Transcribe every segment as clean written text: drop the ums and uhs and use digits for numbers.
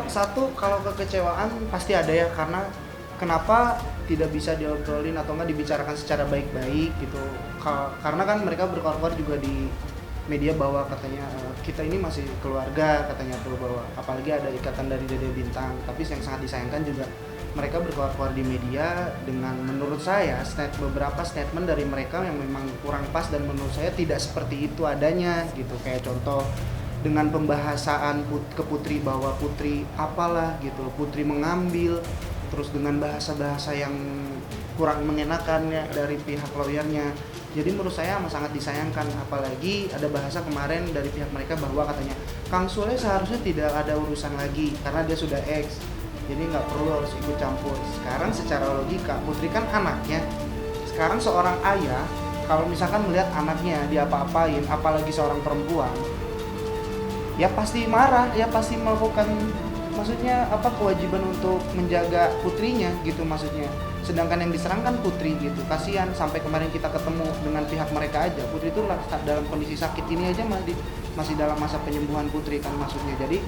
Satu, kalau kekecewaan pasti ada ya, karena kenapa tidak bisa diobrolin atau enggak dibicarakan secara baik-baik gitu. Karena kan mereka berkoar-koar juga di media bahwa katanya kita ini masih keluarga, katanya tuh, bahwa apalagi ada ikatan dari Dede Bintang. Tapi yang sangat disayangkan juga mereka berkoar-koar di media dengan, menurut saya, beberapa statement dari mereka yang memang kurang pas dan menurut saya tidak seperti itu adanya gitu. Kayak contoh dengan pembahasan ke Putri bahwa Putri apalah gitu, Putri mengambil, terus dengan bahasa-bahasa yang kurang mengenakan ya dari pihak lawyernya. Jadi menurut saya sangat disayangkan, apalagi ada bahasa kemarin dari pihak mereka bahwa katanya Kang Sule seharusnya tidak ada urusan lagi karena dia sudah ex, jadi nggak perlu harus ikut campur. Sekarang secara logika Putri kan anaknya, sekarang seorang ayah kalau misalkan melihat anaknya diapa-apain, apalagi seorang perempuan, ya pasti marah, ya pasti melakukan maksudnya kewajiban untuk menjaga putrinya gitu maksudnya. Sedangkan yang diserang kan Putri gitu, kasihan. Sampai kemarin kita ketemu dengan pihak mereka aja, Putri itu dalam kondisi sakit ini aja masih dalam masa penyembuhan Putri kan maksudnya. Jadi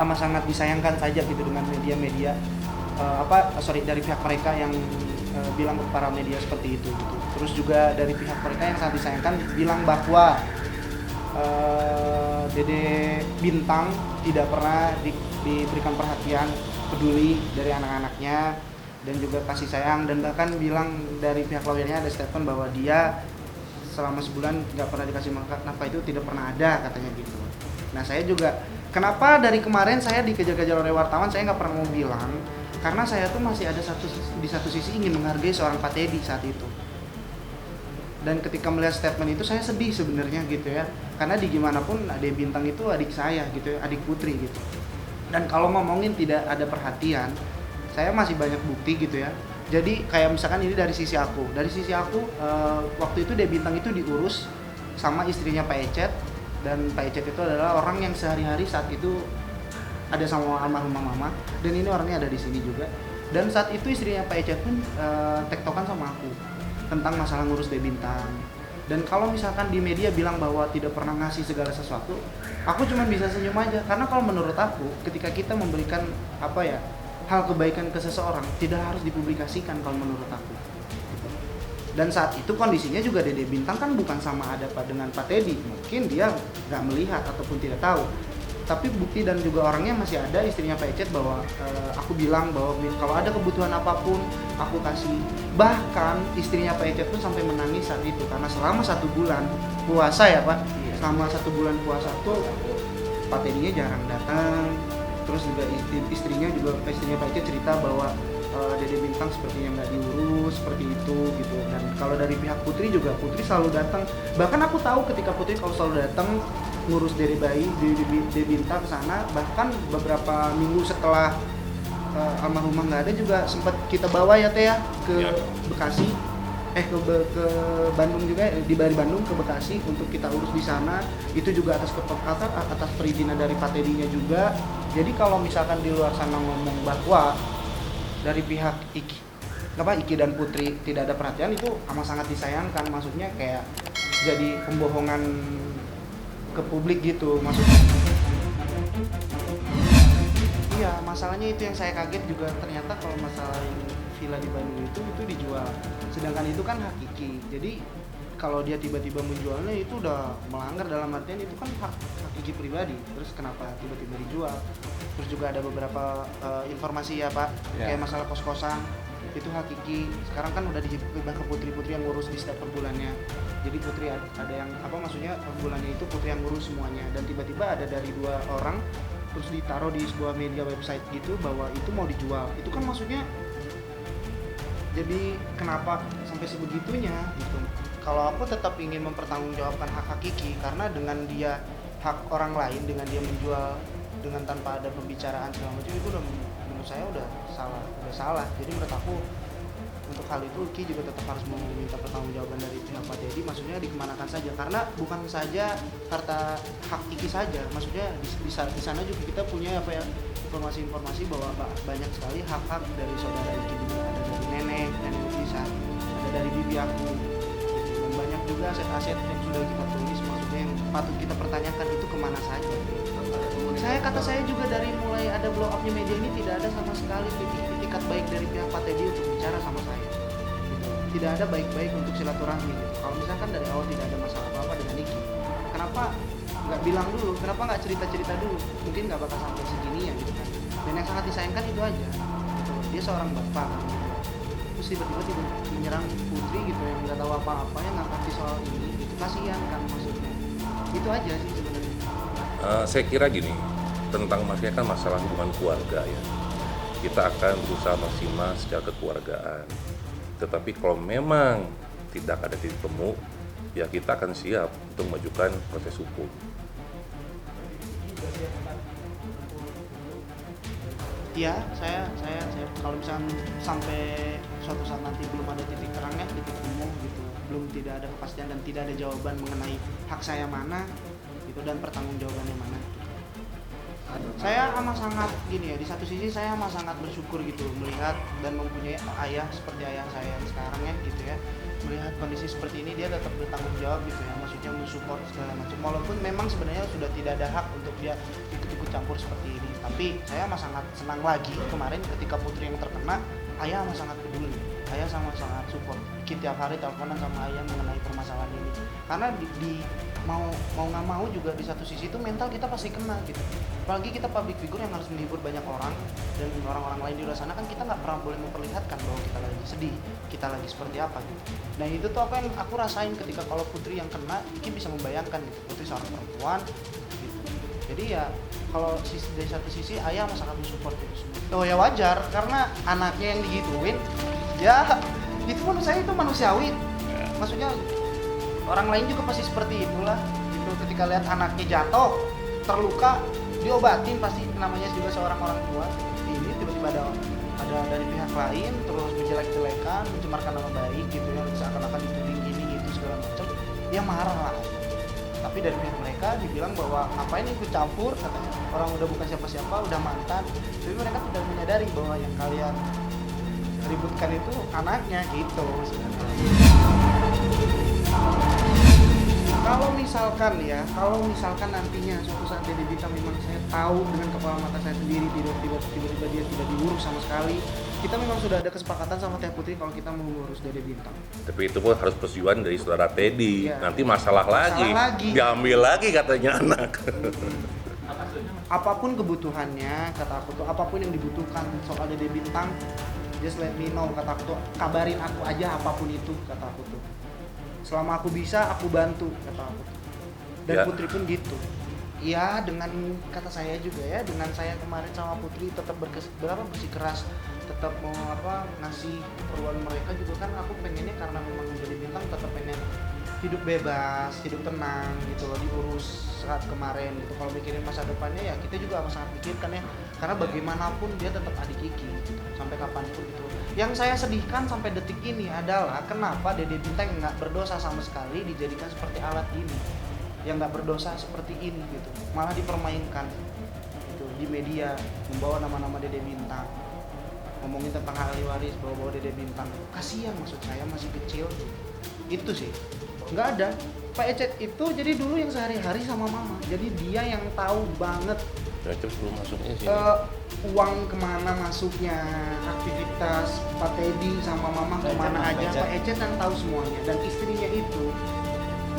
amat sangat disayangkan saja gitu dengan media-media dari pihak mereka yang bilang ke para media seperti itu gitu. Terus juga dari pihak mereka yang sangat disayangkan bilang bahwa Dede Bintang tidak pernah diberikan perhatian peduli dari anak-anaknya dan juga kasih sayang, dan bahkan bilang dari pihak lawyernya ada statement bahwa dia selama sebulan nggak pernah dikasih nafkah, itu tidak pernah ada katanya gitu. Nah saya juga kenapa dari kemarin saya dikejar-kejar oleh wartawan, saya nggak pernah mau bilang karena saya tuh masih ada di satu sisi ingin menghargai seorang Pak Teddy saat itu. Dan ketika melihat statement itu saya sedih sebenarnya gitu ya, karena di gimana pun Dede Bintang itu adik saya gitu ya, adik Putri gitu. Dan kalau ngomongin tidak ada perhatian, saya masih banyak bukti gitu ya. Jadi kayak misalkan ini dari sisi aku waktu itu Dede Bintang itu diurus sama istrinya Pak Ecet, dan Pak Ecet itu adalah orang yang sehari-hari saat itu ada sama almarhumah mama, dan ini orangnya ada di sini juga. Dan saat itu istrinya Pak Ecet pun tektokan sama aku tentang masalah ngurus Dede Bintang. Dan kalau misalkan di media bilang bahwa tidak pernah ngasih segala sesuatu, aku cuma bisa senyum aja, karena kalau menurut aku ketika kita memberikan hal kebaikan ke seseorang tidak harus dipublikasikan kalau menurut aku. Dan saat itu kondisinya juga Dede Bintang kan bukan sama ada dengan Pak Teddy, mungkin dia nggak melihat ataupun tidak tahu. Tapi bukti dan juga orangnya masih ada, istrinya Pak Ecet, bahwa aku bilang bahwa kalau ada kebutuhan apapun aku kasih. Bahkan istrinya Pak Ecet pun sampai menangis saat itu karena selama 1 bulan puasa ya Pak, selama 1 bulan puasa tuh Pak Teddy-nya jarang datang. Terus juga istrinya Pak Ecet cerita bahwa Dede Bintang sepertinya nggak diurus seperti itu gitu. Dan kalau dari pihak Putri juga, Putri selalu datang. Bahkan aku tahu ketika Putri kalau selalu datang ngurus Dede Bintang ke sana, bahkan beberapa minggu setelah almarhumah nggak ada juga sempat kita bawa ya Teh ya ke Bekasi, ke Bandung juga, dari Bandung ke Bekasi untuk kita urus di sana. Itu juga atas perizinan dari Pak Teddy-nya juga. Jadi kalau misalkan di luar sana ngomong bahwa dari pihak Iki dan Putri tidak ada perhatian, itu amat sangat disayangkan. Maksudnya kayak jadi pembohongan ke publik gitu maksudnya. Iya, masalahnya itu yang saya kaget juga, ternyata kalau masalah villa di Bandung itu dijual. Sedangkan itu kan hak Iki. Jadi kalau dia tiba-tiba menjualnya itu udah melanggar, dalam artian itu kan hak Iki pribadi. Terus kenapa tiba-tiba dijual? Terus juga ada beberapa informasi ya Pak, kayak masalah kos-kosan itu hak Iki. Sekarang kan udah dihibahkan ke Putri yang ngurus di setiap per bulannya. Jadi Putri ada yang maksudnya per bulannya itu Putri yang ngurus semuanya. Dan tiba-tiba ada dari 2 orang terus ditaruh di sebuah media website gitu bahwa itu mau dijual. Itu kan maksudnya jadi kenapa sampai sebegitunya gitu. Kalau aku tetap ingin mempertanggungjawabkan hak Iki, karena dengan dia hak orang lain, dengan dia menjual dengan tanpa ada pembicaraan segala macam, itu udah menurut saya udah salah. Jadi menurut aku untuk hal itu Iki juga tetap harus meminta pertanggungjawaban dari pihak Pak Teddy, maksudnya dikemanakan saja, karena bukan saja harta hak Iki saja, maksudnya di sana juga kita punya informasi-informasi bahwa banyak sekali hak-hak dari saudara Iki juga, ada dari nenek Lisa, ada dari bibi aku, dan banyak juga aset-aset yang sudah kita tulis, maksudnya yang patut kita pertanyakan itu kemana saja. Kata saya juga dari mulai ada blow up-nya media ini tidak ada sama sekali itikat baik dari pihak Pak Teddy untuk bicara sama saya gitu. Tidak ada baik-baik untuk silaturahmi gitu. Kalau misalkan dari awal tidak ada masalah apa-apa dengan Niki, kenapa nggak bilang dulu, kenapa nggak cerita-cerita dulu, mungkin nggak bakal sampai segini ya gitu kan. Dan yang sangat disayangkan itu aja gitu. Dia seorang bapak kan, gitu. Terus tiba-tiba menyerang putri gitu yang nggak tahu apa-apa, yang nggak ngerti soal ini gitu. Kasihan kan maksudnya, itu aja sih sebenarnya. Saya kira gini, tentang maksudnya kan masalah hubungan keluarga ya, kita akan berusaha maksimal secara kekeluargaan. Tetapi kalau memang tidak ada titik temu, ya kita akan siap untuk mengajukan proses hukum. Iya, saya kalau misalnya sampai suatu saat nanti belum ada titik terangnya, titik temu gitu, belum tidak ada kepastian dan tidak ada jawaban mengenai hak saya mana gitu dan pertanggungjawabannya mana. Saya amat sangat gini ya, di satu sisi saya amat sangat bersyukur gitu melihat dan mempunyai ayah seperti ayah saya yang sekarang ya gitu ya, melihat kondisi seperti ini dia tetap bertanggung jawab gitu ya, maksudnya mensupport segala macam walaupun memang sebenarnya sudah tidak ada hak untuk dia ikut campur seperti ini, tapi saya amat sangat senang lagi kemarin ketika putri yang terkena, ayah amat sangat peduli, ayah sangat support, kita tiap hari teleponan sama ayah mengenai permasalahan ini karena di mau nggak mau juga di satu sisi itu mental kita pasti kena gitu, apalagi kita public figure yang harus menghibur banyak orang dan orang-orang lain di luar sana kan kita nggak pernah boleh memperlihatkan bahwa kita lagi sedih, kita lagi seperti apa gitu. Nah itu tuh apa yang aku rasain ketika kalau putri yang kena, Iki bisa membayangkan gitu, putri seorang perempuan gitu. Jadi ya kalau dari satu sisi ayah sangat mensupport itu semua. Oh ya wajar karena anaknya yang digituin, ya itu menurut saya itu manusiawi. Maksudnya orang lain juga pasti seperti itulah gitu, ketika lihat anaknya jatuh terluka diobatin pasti namanya juga seorang orang tua. Ini tiba-tiba ada dari pihak lain terus menjelek-jelekan, mencemarkan nama baik gitu ya, seakan-akan dituding ini itu segala macam, dia marah lah. Tapi dari pihak mereka dibilang bahwa ngapain ikut campur, katanya orang udah bukan siapa-siapa, udah mantan. Tapi mereka tidak menyadari bahwa yang kalian ributkan itu anaknya gitu sebenarnya. Kalau misalkan nantinya suatu saat Dede Bintang memang saya tahu dengan kepala mata saya sendiri tiba-tiba dia tidak diurus sama sekali, kita memang sudah ada kesepakatan sama Teh Putri kalau kita mau mengurus Dede Bintang. Tapi itu pun harus persetujuan dari saudara Teddy. Ya. Nanti masalah lagi. Diambil lagi katanya anak. Apapun kebutuhannya, kata aku tuh, apapun yang dibutuhkan soal Dede Bintang, just let me know, kata aku tuh, kabarin aku aja apapun itu, kata aku tuh. Selama aku bisa, aku bantu, kata aku tuh. Dan ya. Putri pun gitu. Ya dengan kata saya juga ya, dengan saya kemarin sama Putri tetap bersikeras, tetap mau ngasih keperluan mereka juga kan, aku pengennya karena memang Dede Bintang tetap pengen hidup bebas, hidup tenang gitu loh, diurus saat kemarin gitu. Kalau mikirin masa depannya ya kita juga sangat pikirkan ya, karena bagaimanapun dia tetap adik Kiki gitu, sampai kapanpun gitu. Yang saya sedihkan sampai detik ini adalah kenapa Dede Bintang nggak berdosa sama sekali dijadikan seperti alat ini, yang nggak berdosa seperti ini gitu, malah dipermainkan gitu di media, membawa nama-nama Dede Bintang, ngomongin tentang ahli waris, bawa-bawa Dede Bintang. Kasihan, maksud saya masih kecil itu sih. Nggak ada. Pak Ecet itu jadi dulu yang sehari-hari sama mama, jadi dia yang tahu banget sebelum masuknya sini. Uang kemana masuknya, aktivitas Pak Teddy sama mama kemana aja, Pak Ecet yang tahu semuanya. Dan istrinya itu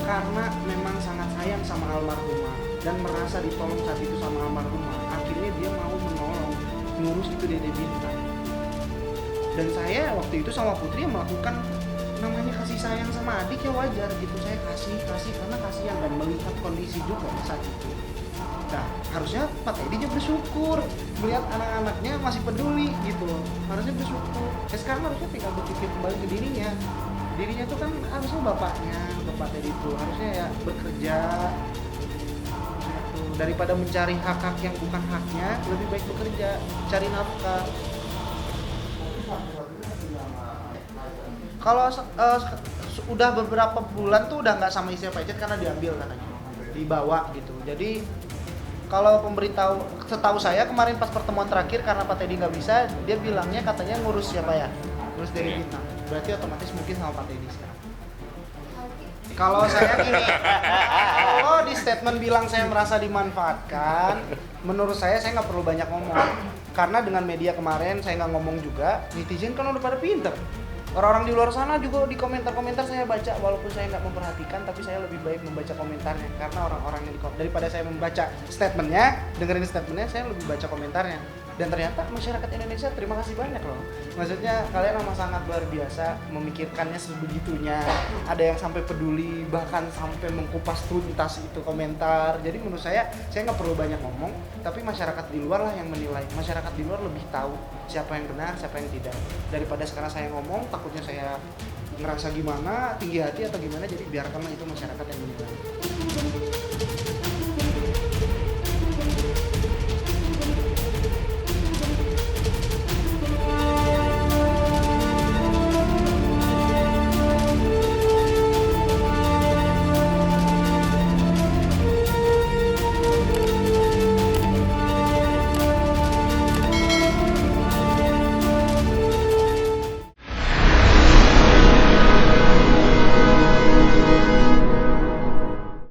karena memang sangat sayang sama almarhumah dan merasa ditolong saat itu sama almarhumah, akhirnya dia mau menolong ngurus itu Dede Bintang. Dan saya waktu itu sama Putri yang melakukan namanya kasih sayang sama adik ya wajar gitu, saya kasih karena kasihan dan melihat kondisi juga saat itu. Nah harusnya Pak Teddy juga bersyukur melihat anak-anaknya masih peduli gitu, harusnya bersyukur. Sekarang harusnya tinggal berpikir kembali ke dirinya tuh kan harusnya Bapak Teddy itu harusnya ya bekerja gitu. Daripada mencari hak-hak yang bukan haknya, lebih baik bekerja, cari nafkah. Kalau udah beberapa bulan tuh udah nggak sama istri Pak Ecet karena diambil katanya, dibawa gitu. Jadi kalau pemberitahu, setahu saya kemarin pas pertemuan terakhir karena Pak Teddy nggak bisa, dia bilangnya katanya ngurus siapa ya? Ngurus Dede Bintang. Berarti otomatis mungkin sama Pak Teddy sekarang. Kalau saya gini, kalau di statement bilang saya merasa dimanfaatkan, menurut saya nggak perlu banyak ngomong. Karena dengan media kemarin saya nggak ngomong juga, netizen kan udah pada pinter. Orang-orang di luar sana juga di komentar-komentar saya baca, walaupun saya nggak memperhatikan, tapi saya lebih baik membaca komentarnya. Karena orang-orang yang daripada saya membaca statementnya, dengerin statementnya, saya lebih baca komentarnya. Dan ternyata masyarakat Indonesia terima kasih banyak loh. Maksudnya kalian amat sangat luar biasa memikirkannya sebegitunya. Ada yang sampai peduli, bahkan sampai mengkupas tuntas itu komentar. Jadi menurut saya nggak perlu banyak ngomong, tapi masyarakat di luar lah yang menilai. Masyarakat di luar lebih tahu siapa yang benar, siapa yang tidak. Daripada sekarang saya ngomong, takutnya saya ngerasa gimana, tinggi hati atau gimana. Jadi biarkanlah itu masyarakat yang menilai.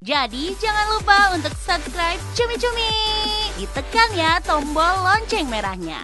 Jadi jangan lupa untuk subscribe Cumi Cumi. Ditekan ya tombol lonceng merahnya.